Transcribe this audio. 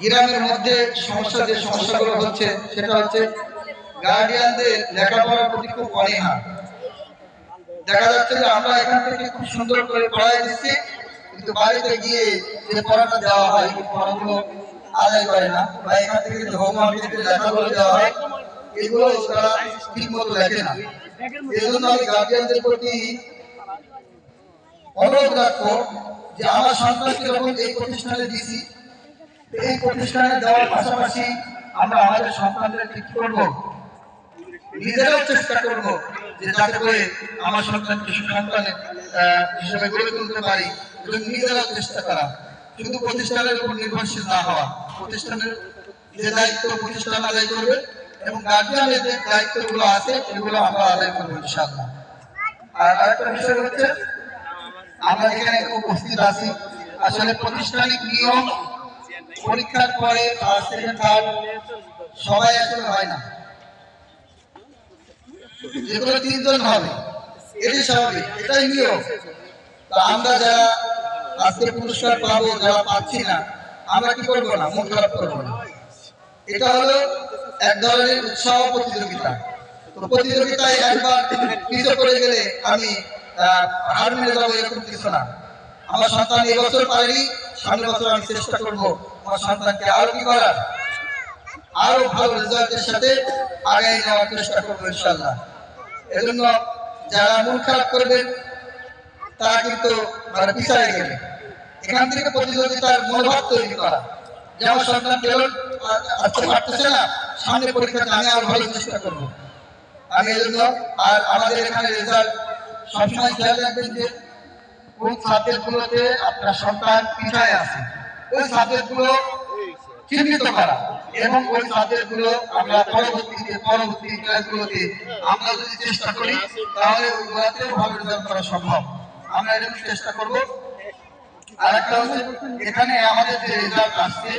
গ্রামের মধ্যে যে সমস্যাগুলো হচ্ছে সেটা হচ্ছে গার্ডিয়ানদের লেখাপড়ার প্রতি খুব অনীহা। দেখা যাচ্ছে যে আমরা এখান থেকে খুব সুন্দর করে পড়াই দিচ্ছি, কিন্তু বাড়িতে গিয়ে যে পড়াটা দেওয়া হয় এই পড়াগুলো আদায় করে না, বা এখান থেকে যে হোমওয়ার্ক লেখাগুলো দেওয়া হয় এগুলো তারা ঠিক মতো লেখে না। এই জন্য আমি গার্ডিয়ানদের প্রতি অনুরোধ রাখবো যে আমার সন্তানকে যখন এই প্রতিষ্ঠানে দিচ্ছি, এই প্রতিষ্ঠানে দেওয়ার পাশাপাশি আমরা আমাদের সন্তানদেরকে কি করবো, নিজেরাও চেষ্টা করবো যে যাতে করে আমার সন্তানকে সুসন্তান হিসেবে গড়ে তুলতে পারি। এবং নিজেরাও চেষ্টা করা, শুধু প্রতিষ্ঠানের উপর নির্ভরশীল না হওয়া। প্রতিষ্ঠানের যে দায়িত্ব প্রতিষ্ঠান আদায় করবে এবং গার্জিয়ানের যে দায়িত্বগুলো আছে এগুলো আমরা আদায় করবো ইনশাআল্লাহ। আর আরেকটা বিষয় হচ্ছে, আমরা এখানে উপস্থিত আছি, আসলে প্রতিষ্ঠানিক নিয়ম পরীক্ষার পরে ফার্স্ট সেকেন্ড থার্ড সবাই আসলে হয় না, যেগুলো 3 জন হবে এটাই স্বাভাবিক, এটাই নিয়ম। তো আমরা যারা আজকে পুরস্কার পাবো, যারা পাচ্ছি না, আমরা কি করবো না, মন খারাপ করবো না। এটা হলো এক ধরনের উৎসাহ প্রতিযোগিতা। তো প্রতিযোগিতায় একবার পিছু করে গেলে আমি হার মেনে যাবো এরকম কিছু না। আমার সন্তান এবছর পারেনি, সামনের বছর আমি চেষ্টা করবো আমার সন্তানকে আরো কি করার, আরো ভালো রেজাল্টের সাথে আগায় নেওয়ার চেষ্টা করবো ইনশাআল্লাহ। এজন্য যারা মন খারাপ করবেন তারা কিন্তু পিছায় গেলে, এখান থেকে প্রতিযোগিতার মনোভাব তৈরি করা, যে আমার সন্তান কেবল আসতে পারতেছে না, সামনে পরীক্ষাতে আমি আরো ভালো চেষ্টা করবো। আমি এজন্য আর আমাদের এখানে রেজাল্ট সবসময় খেয়াল রাখবেন যে কোন সাবজেক্টগুলোতে আপনার সন্তান পিছায় আছে, ওই সাবজেক্টগুলো চিহ্নিত করা, এবং ওই সাবজেক্টগুলো আমরা পরবর্তী ক্লাসগুলোতে আমরা যদি চেষ্টা করি তাহলে ওইগুলোতেও ভালো রেজাল্ট করা সম্ভব। আমরা এরকম চেষ্টা করবো। আর একটা হচ্ছে, এখানে আমাদের যে রেজাল্ট আসছে